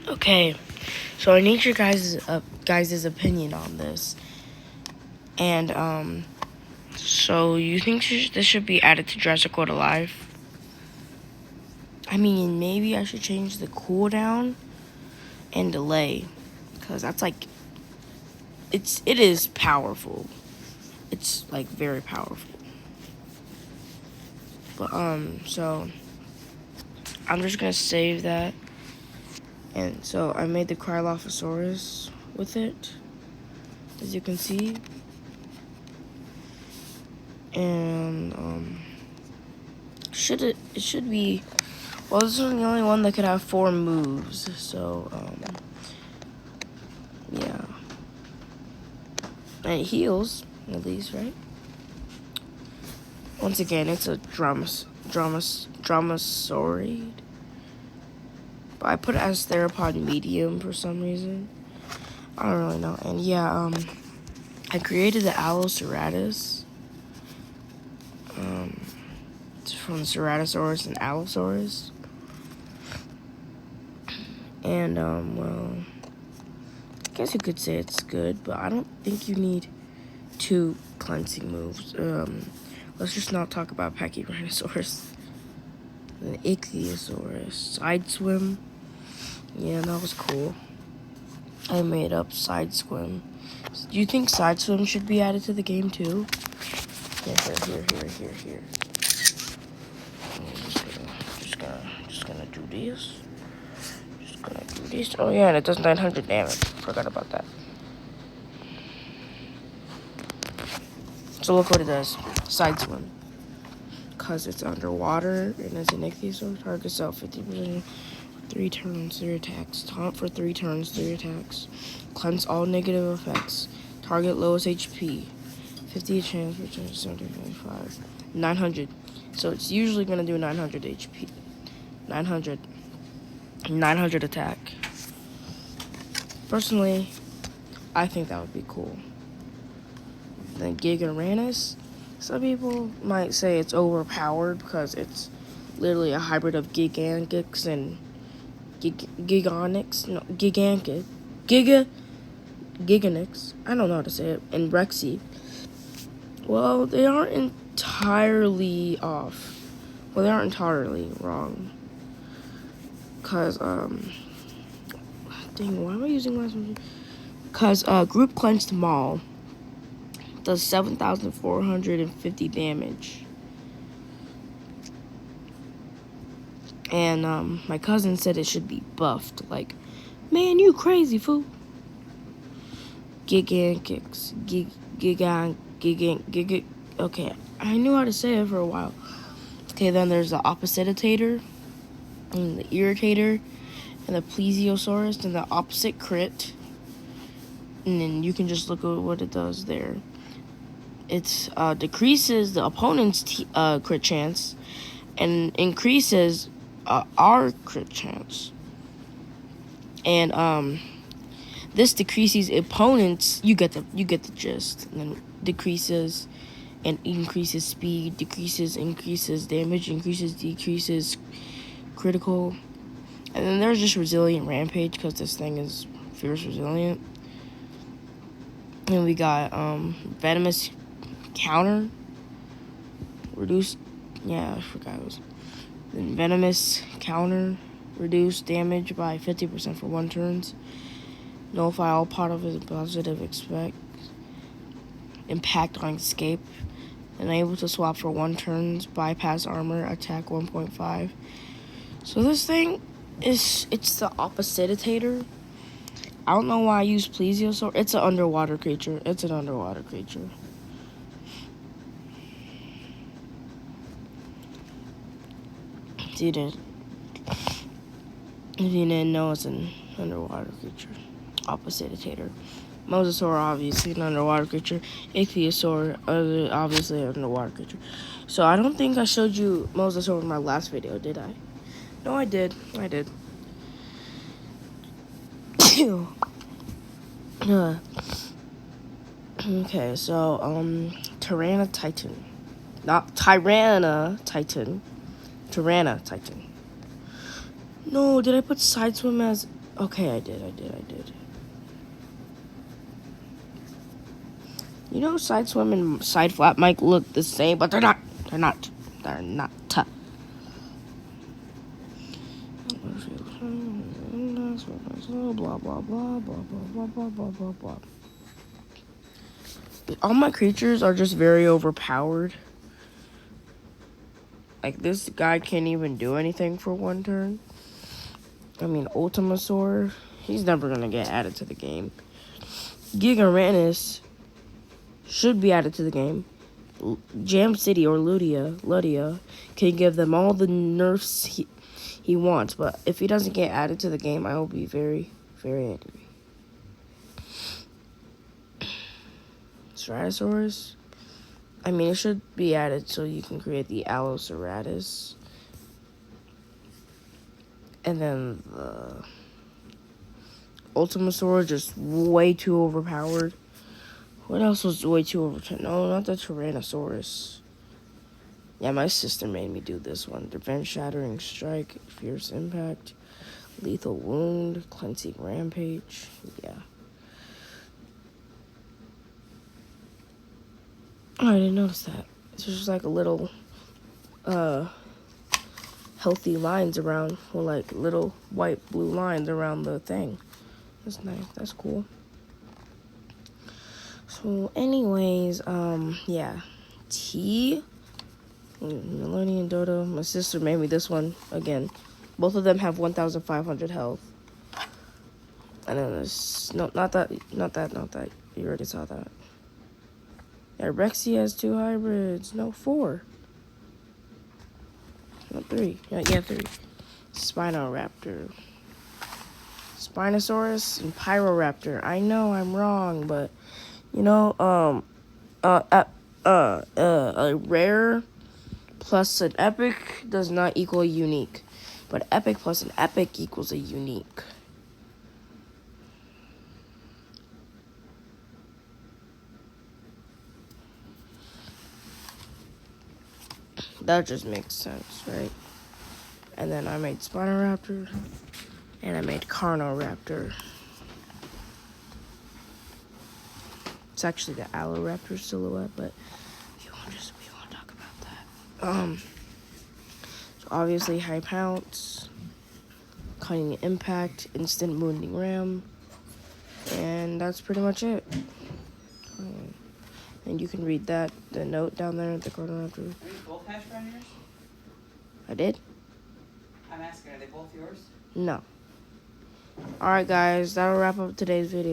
Okay, so I need your guys' opinion on this. And so you think this should be added to Jurassic World Alive? I mean, maybe I should change the cooldown and delay, because that's like it is powerful. It's like very powerful. But so I'm just gonna save that. And so I made the Cryolophosaurus with it, as you can see. And it should be, well, this is the only one that could have 4 moves, so yeah. And it heals, at least, right? Once again, it's a dromasaurid. But I put it as theropod medium for some reason. I don't really know. And yeah, I created the Alloceratops. It's from Ceratosaurus and Allosaurus. And, well, I guess you could say it's good, but I don't think you need 2 cleansing moves. Let's just not talk about Pachyrhinosaurus. The Ichthyosaurus. Side swim. Yeah, that was cool. I made up side swim. Do you think side swim should be added to the game too? Here. I'm just gonna do this. Oh yeah, and it does 900 damage. Forgot about that. So look what it does. Side swim. Because it's underwater and it's an ichthyosaur. Targets out 50%. 3 turns, 3 attacks. Taunt for 3 turns, 3 attacks. Cleanse all negative effects. Target lowest HP. 50 chance, return 75. 900. So it's usually going to do 900 HP. 900 attack. Personally, I think that would be cool. Then Gigaranus. Some people might say it's overpowered because it's literally a hybrid of Gigantic and Giganix. I don't know how to say it. And Rexy. Well, they aren't entirely off. Well, they aren't entirely wrong. Because, dang, why am I using last one? Because, Group Cleansed Maul does 7,450 damage. And, my cousin said it should be buffed. Like, man, you crazy, fool. Gigantics. Okay, I knew how to say it for a while. Okay, then there's the Oppositator, and the Irritator, and the Plesiosaurus, and the Opposite Crit. And then you can just look at what it does there. It decreases the opponent's crit chance, and increases our crit chance. And this decreases opponents. You get the gist. And then decreases and increases speed, increases damage, decreases critical. And then there's just Resilient Rampage, because this thing is fierce resilient. And we got Venomous Counter. Reduced, yeah, I forgot it was. Then Venomous Counter. Reduce damage by 50% for 1 turns. Nullify all part of his positive impact on escape. And able to swap for 1 turns. Bypass armor. Attack 1.5. So this thing it's the Oppositator. I don't know why I use Plesiosaur. It's an underwater creature. If you didn't know, it's an underwater creature. Oppositator. Mosasaur, obviously an underwater creature. Ichthyosaur, obviously an underwater creature. So I don't think I showed you Mosasaur in my last video, did I? No, I did. Okay, so Tyranna Titan. Not Tyranna Titan. Tyranna Titan. No, did I put Side Swim as Okay, I did. You know, side swim and side flap might look the same, but they're not. They're not. They're not. Blah, blah, blah, blah, blah, blah, blah, blah, blah, blah. All my creatures are just very overpowered. Like, this guy can't even do anything for one turn. I mean, Ultimasaur, he's never going to get added to the game. Gigaranus should be added to the game. Jam City or Ludia can give them all the nerfs he wants, but if he doesn't get added to the game, I will be very, very angry. Stratosaurus, I mean, it should be added so you can create the Allosaurus. And then the Ultimasaur, just way too overpowered. What else was way too overpowered? No, not the Tyrannosaurus. Yeah, my sister made me do this one. Defense Shattering Strike, Fierce Impact, Lethal Wound, Cleansing Rampage. Yeah. Oh, I didn't notice that. It's just like a little healthy lines around, or like little white blue lines around the thing. That's nice. That's cool. So anyways, yeah. Melanie and Dodo. My sister made me this one again. Both of them have 1,500 health. And then there's not that. You already saw that. Yeah, Rexy has 2 hybrids. No, 4. No, 3. Yeah, 3. Spinoraptor. Spinosaurus and Pyroraptor. I know I'm wrong, but you know, a rare plus an epic does not equal a unique, but epic plus an epic equals a unique. That just makes sense, right? And then I made Spinoraptor, and I made Carnoraptor. It's actually the Alloraptor silhouette, but we won't talk about that. So obviously high pounce, cutting impact, instant wounding ram, and that's pretty much it. And you can read the note down there at the corner after. Are you both hash brown yours? I did? I'm asking, are they both yours? No. Alright guys, that'll wrap up today's video.